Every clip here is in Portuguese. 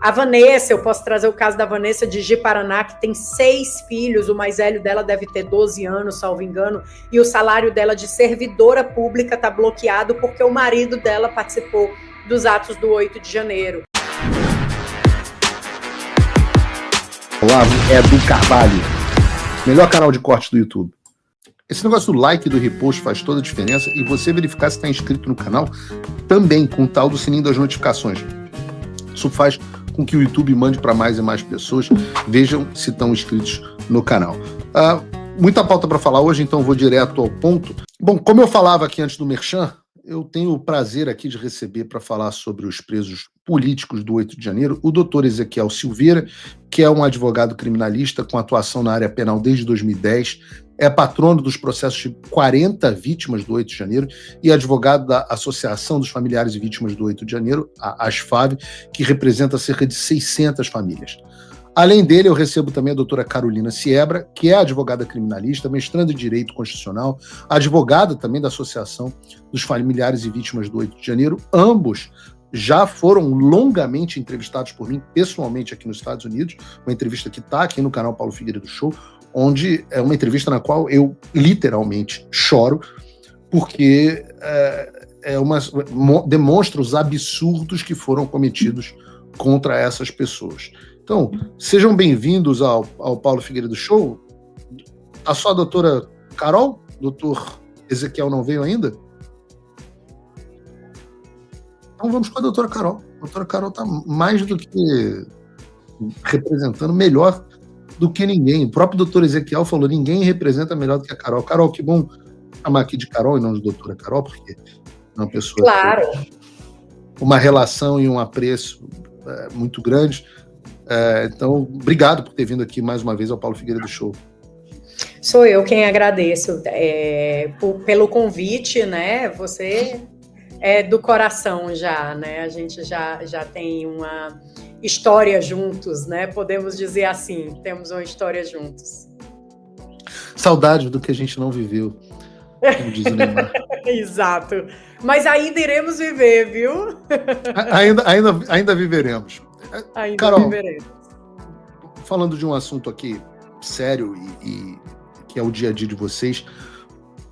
A Vanessa, eu posso trazer o caso da Vanessa de Ji-Paraná, que tem 6 filhos, o mais velho dela deve ter 12 anos, salvo engano, e o salário dela de servidora pública está bloqueado porque o marido dela participou dos atos do 8 de janeiro. Olá, é do Carvalho, melhor canal de cortes do YouTube. Esse negócio do like e do repost faz toda a diferença, e você verificar se está inscrito no canal também, com o tal do sininho das notificações. Isso faz com que o YouTube mande para mais e mais pessoas, vejam se estão inscritos no canal. Muita pauta para falar hoje, então vou direto ao ponto. Bom, como eu falava aqui antes do Merchan, eu tenho o prazer aqui de receber para falar sobre os presos políticos do 8 de janeiro, o doutor Ezequiel Silveira, que é um advogado criminalista com atuação na área penal desde 2010, é patrono dos processos de 40 vítimas do 8 de janeiro e advogado da Associação dos Familiares e Vítimas do 8 de janeiro, a ASFAV, que representa cerca de 600 famílias. Além dele, eu recebo também a doutora Carolina Siebra, que é advogada criminalista, mestranda em Direito Constitucional, advogada também da Associação dos Familiares e Vítimas do 8 de janeiro. Ambos já foram longamente entrevistados por mim, pessoalmente, aqui nos Estados Unidos, uma entrevista que está aqui no canal Paulo Figueiredo Show, onde é uma entrevista na qual eu literalmente choro, porque demonstra os absurdos que foram cometidos contra essas pessoas. Então, sejam bem-vindos ao Paulo Figueiredo Show. A sua doutora Carol? Doutor Ezequiel não veio ainda? Então vamos com a doutora Carol. A doutora Carol está mais do que representando melhor do que ninguém. O próprio doutor Ezequiel falou, ninguém representa melhor do que a Carol. Carol, que bom chamar aqui de Carol e não de doutora Carol, porque é uma pessoa com uma relação e um apreço muito grande. Então, obrigado por ter vindo aqui mais uma vez ao Paulo Figueiredo Show. Sou eu quem agradeço pelo convite, né? Você é do coração já, né? A gente já tem uma história juntos, né? Podemos dizer assim, temos uma história juntos. Saudade do que a gente não viveu, como diz o Neymar. Exato. Mas ainda iremos viver, viu? Ainda viveremos. Ainda Carol, viveremos. Falando de um assunto aqui sério e que é o dia a dia de vocês,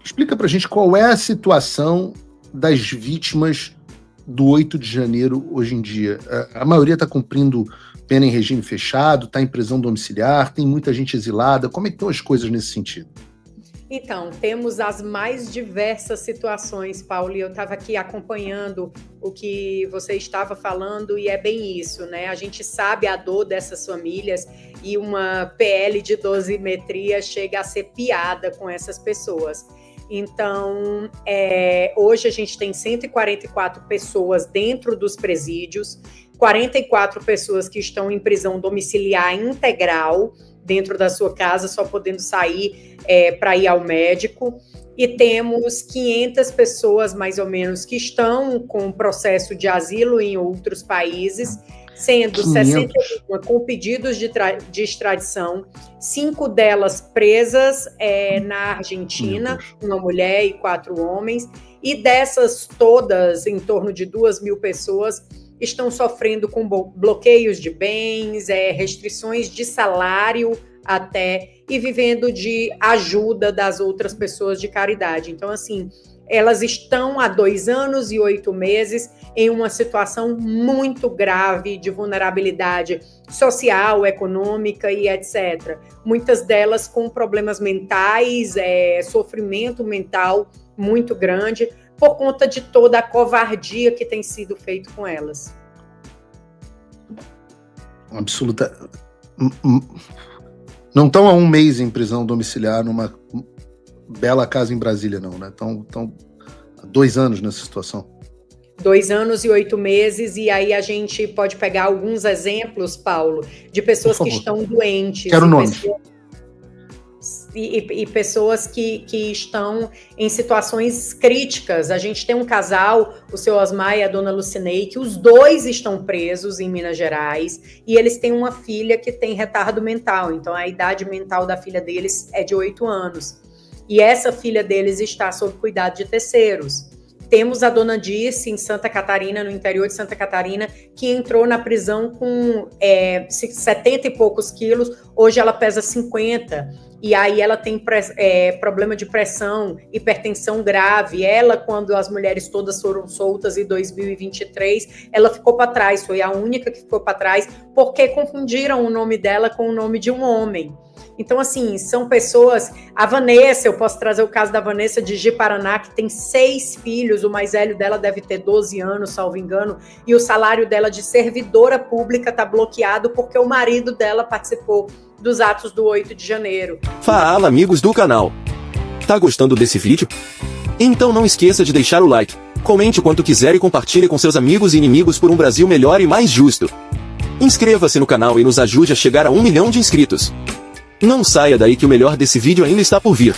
explica pra gente qual é a situação das vítimas do 8 de janeiro hoje em dia. A maioria está cumprindo pena em regime fechado, está em prisão domiciliar, tem muita gente exilada. Como é que estão as coisas nesse sentido? Então, temos as mais diversas situações, Paulo, e eu estava aqui acompanhando o que você estava falando, e é bem isso, né? A gente sabe a dor dessas famílias, e uma PL de dosimetria chega a ser piada com essas pessoas. Então, hoje a gente tem 144 pessoas dentro dos presídios, 44 pessoas que estão em prisão domiciliar integral, dentro da sua casa, só podendo sair para ir ao médico. E temos 500 pessoas, mais ou menos, que estão com processo de asilo em outros países, sendo 61 com pedidos de extradição, 5 delas presas na Argentina, uma mulher e 4 homens, e dessas todas, em torno de 2.000 pessoas, estão sofrendo com bloqueios de bens, restrições de salário até, e vivendo de ajuda das outras pessoas de caridade. Então, assim, elas estão há 2 anos e 8 meses em uma situação muito grave de vulnerabilidade social, econômica e etc. Muitas delas com problemas mentais, sofrimento mental muito grande, por conta de toda a covardia que tem sido feito com elas. Absoluta. Não estão há 1 mês em prisão domiciliar numa bela casa em Brasília, não, né? Estão há 2 anos nessa situação. 2 anos e 8 meses, e aí a gente pode pegar alguns exemplos, Paulo, de pessoas que estão doentes. Quero nomes. E pessoas que estão em situações críticas. A gente tem um casal, o seu Osmar e a dona Lucinei, que os 2 estão presos em Minas Gerais, e eles têm uma filha que tem retardo mental, então a idade mental da filha deles é de 8 anos. E essa filha deles está sob cuidado de terceiros. temos a dona Dirce em Santa Catarina, no interior de Santa Catarina, que entrou na prisão com 70 e poucos quilos, hoje ela pesa 50, e aí ela tem problema de pressão, hipertensão grave. Ela, quando as mulheres todas foram soltas em 2023, ela ficou para trás, foi a única que ficou para trás, porque confundiram o nome dela com o nome de um homem. Então, assim, são pessoas... A Vanessa, eu posso trazer o caso da Vanessa de Ji-Paraná, que tem 6 filhos, o mais velho dela deve ter 12 anos, salvo engano, e o salário dela de servidora pública está bloqueado porque o marido dela participou dos atos do 8 de janeiro. Fala, amigos do canal! Tá gostando desse vídeo? Então não esqueça de deixar o like, comente o quanto quiser e compartilhe com seus amigos e inimigos por um Brasil melhor e mais justo. Inscreva-se no canal e nos ajude a chegar a 1 milhão de inscritos. Não saia daí que o melhor desse vídeo ainda está por vir.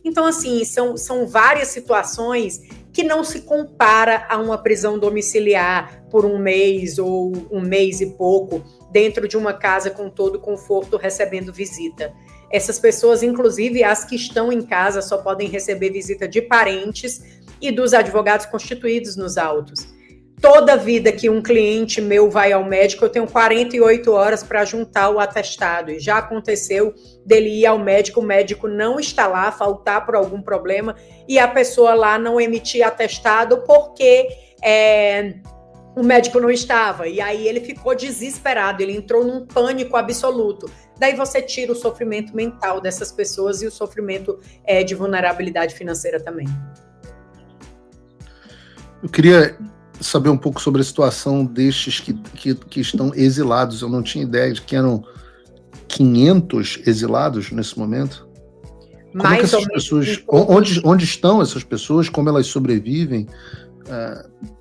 Então, assim, são várias situações que não se compara a uma prisão domiciliar por 1 mês ou 1 mês e pouco, dentro de uma casa com todo conforto, recebendo visita. Essas pessoas, inclusive as que estão em casa, só podem receber visita de parentes e dos advogados constituídos nos autos. Toda vida que um cliente meu vai ao médico, eu tenho 48 horas para juntar o atestado. E já aconteceu dele ir ao médico, o médico não está lá, faltar por algum problema, e a pessoa lá não emitir atestado porque o médico não estava. E aí ele ficou desesperado, ele entrou num pânico absoluto. Daí você tira o sofrimento mental dessas pessoas e o sofrimento de vulnerabilidade financeira também. Eu queria saber um pouco sobre a situação destes que estão exilados. Eu não tinha ideia de que eram 500 exilados nesse momento. Como é que essas pessoas, onde estão essas pessoas, como elas sobrevivem?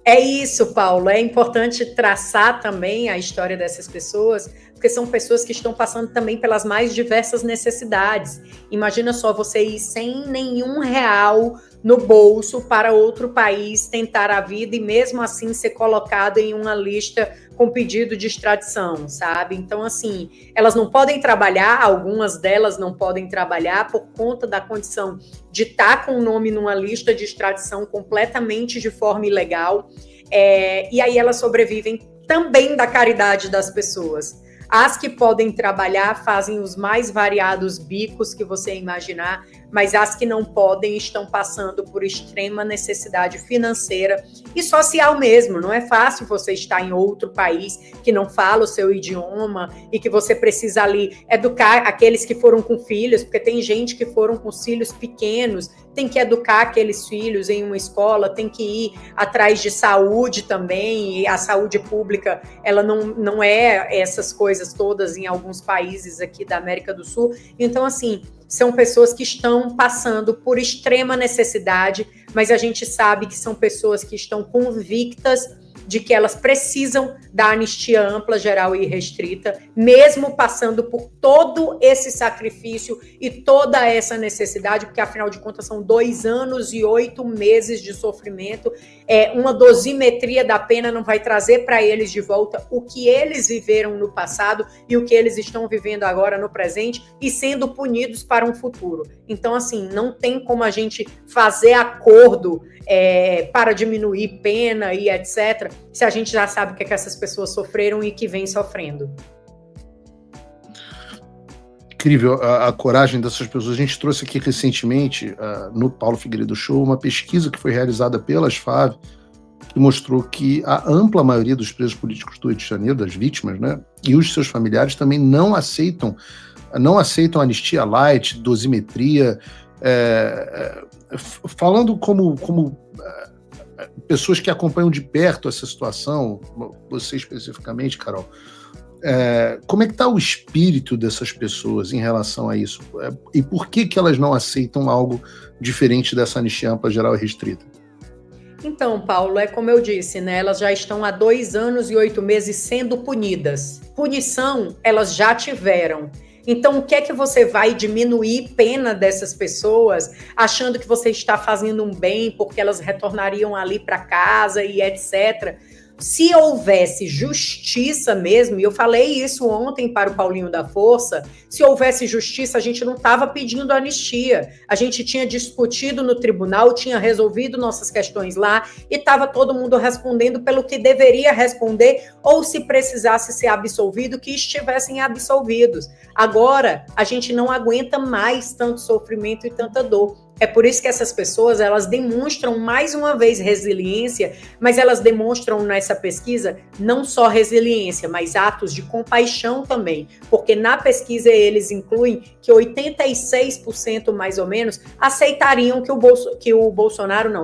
É isso, Paulo. É importante traçar também a história dessas pessoas, porque são pessoas que estão passando também pelas mais diversas necessidades. Imagina só você ir sem nenhum real no bolso para outro país tentar a vida e mesmo assim ser colocado em uma lista com pedido de extradição, sabe? Então, assim, elas não podem trabalhar, algumas delas não podem trabalhar por conta da condição de estar com o nome numa lista de extradição completamente de forma ilegal, e aí elas sobrevivem também da caridade das pessoas. As que podem trabalhar fazem os mais variados bicos que você imaginar, mas as que não podem estão passando por extrema necessidade financeira e social mesmo. Não é fácil você estar em outro país que não fala o seu idioma e que você precisa ali educar aqueles que foram com filhos, porque tem gente que foram com filhos pequenos, tem que educar aqueles filhos em uma escola, tem que ir atrás de saúde também, e a saúde pública, ela não é essas coisas todas em alguns países aqui da América do Sul. Então, assim, são pessoas que estão passando por extrema necessidade, mas a gente sabe que são pessoas que estão convictas de que elas precisam da anistia ampla, geral e restrita, mesmo passando por todo esse sacrifício e toda essa necessidade, porque afinal de contas são 2 anos e 8 meses de sofrimento. Uma dosimetria da pena não vai trazer para eles de volta o que eles viveram no passado e o que eles estão vivendo agora no presente e sendo punidos para um futuro. Então, assim, não tem como a gente fazer acordo para diminuir pena e etc., se a gente já sabe o que essas pessoas sofreram e que vem sofrendo. Incrível a coragem dessas pessoas. A gente trouxe aqui recentemente, no Paulo Figueiredo Show, uma pesquisa que foi realizada pelas FAV, que mostrou que a ampla maioria dos presos políticos do Rio de Janeiro, das vítimas, né, e os seus familiares também não aceitam anistia light, dosimetria, falando como pessoas que acompanham de perto essa situação, você especificamente, Carol, como é que está o espírito dessas pessoas em relação a isso? E por que elas não aceitam algo diferente dessa anistia ampla, geral e restrita? Então, Paulo, é como eu disse, né? Elas já estão há 2 anos e 8 meses sendo punidas. Punição, elas já tiveram. Então, o que é que você vai diminuir pena dessas pessoas, achando que você está fazendo um bem, porque elas retornariam ali para casa e etc., Se houvesse justiça mesmo, e eu falei isso ontem para o Paulinho da Força, se houvesse justiça, a gente não estava pedindo anistia. A gente tinha discutido no tribunal, tinha resolvido nossas questões lá e estava todo mundo respondendo pelo que deveria responder, ou se precisasse ser absolvido, que estivessem absolvidos. Agora, a gente não aguenta mais tanto sofrimento e tanta dor. É por isso que essas pessoas, elas demonstram mais uma vez resiliência, mas elas demonstram nessa pesquisa não só resiliência, mas atos de compaixão também, porque na pesquisa eles incluem que 86% mais ou menos aceitariam que o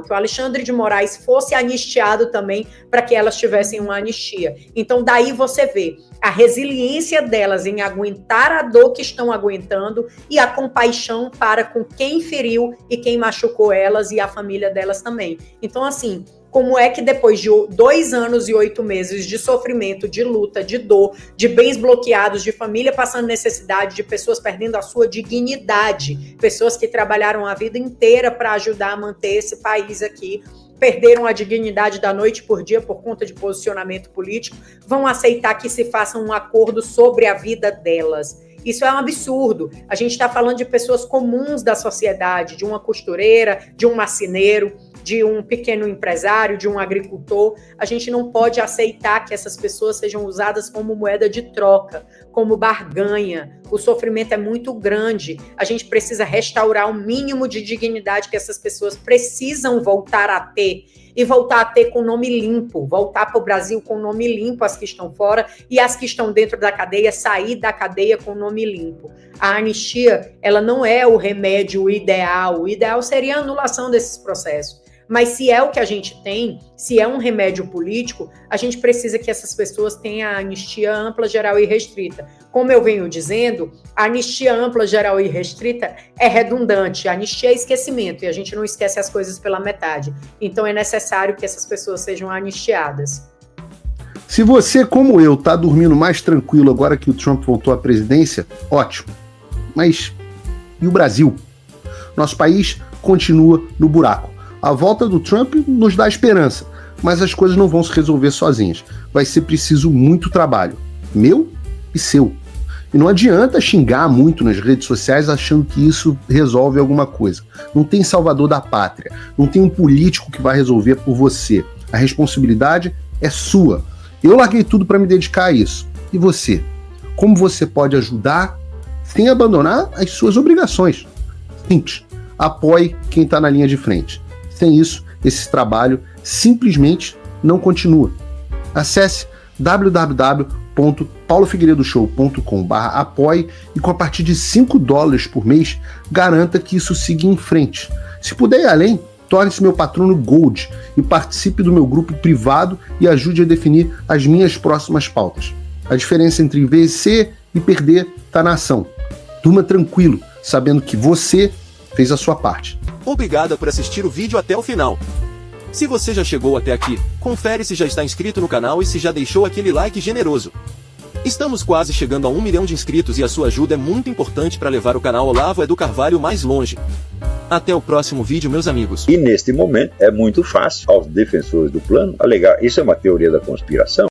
Alexandre de Moraes fosse anistiado também para que elas tivessem uma anistia. Então daí você vê a resiliência delas em aguentar a dor que estão aguentando e a compaixão para com quem feriu e quem machucou elas e a família delas também. Então, assim, como é que depois de 2 anos e 8 meses de sofrimento, de luta, de dor, de bens bloqueados, de família passando necessidade, de pessoas perdendo a sua dignidade, pessoas que trabalharam a vida inteira para ajudar a manter esse país aqui, perderam a dignidade da noite por dia por conta de posicionamento político, vão aceitar que se faça um acordo sobre a vida delas. Isso é um absurdo. A gente está falando de pessoas comuns da sociedade, de uma costureira, de um marceneiro, de um pequeno empresário, de um agricultor. A gente não pode aceitar que essas pessoas sejam usadas como moeda de troca, como barganha. O sofrimento é muito grande. A gente precisa restaurar o mínimo de dignidade que essas pessoas precisam voltar a ter. E voltar a ter com nome limpo, voltar para o Brasil com nome limpo, as que estão fora, e as que estão dentro da cadeia, sair da cadeia com nome limpo. A anistia, ela não é o remédio ideal. O ideal seria a anulação desses processos. Mas se é o que a gente tem, se é um remédio político, a gente precisa que essas pessoas tenham a anistia ampla, geral e restrita. Como eu venho dizendo, a anistia ampla, geral e restrita é redundante. A anistia é esquecimento e a gente não esquece as coisas pela metade. Então é necessário que essas pessoas sejam anistiadas. Se você, como eu, tá dormindo mais tranquilo agora que o Trump voltou à presidência, ótimo. Mas e o Brasil? Nosso país continua no buraco. A volta do Trump nos dá esperança, mas as coisas não vão se resolver sozinhas. Vai ser preciso muito trabalho, meu e seu. E não adianta xingar muito nas redes sociais achando que isso resolve alguma coisa. Não tem salvador da pátria, não tem um político que vai resolver por você. A responsabilidade é sua. Eu larguei tudo para me dedicar a isso. E você? Como você pode ajudar sem abandonar as suas obrigações? Simples. Apoie quem está na linha de frente. Sem isso, esse trabalho simplesmente não continua. Acesse www.paulofigueiredoshow.com/apoie e com a partir de $5 por mês, garanta que isso siga em frente. Se puder ir além, torne-se meu patrono Gold e participe do meu grupo privado e ajude a definir as minhas próximas pautas. A diferença entre vencer e perder está na ação. Durma tranquilo, sabendo que você fez a sua parte. Obrigada por assistir o vídeo até o final. Se você já chegou até aqui, confere se já está inscrito no canal e se já deixou aquele like generoso. Estamos quase chegando a 1 milhão de inscritos e a sua ajuda é muito importante para levar o canal Olavo Edu Carvalho mais longe. Até o próximo vídeo, meus amigos. E neste momento é muito fácil aos defensores do plano alegar isso é uma teoria da conspiração.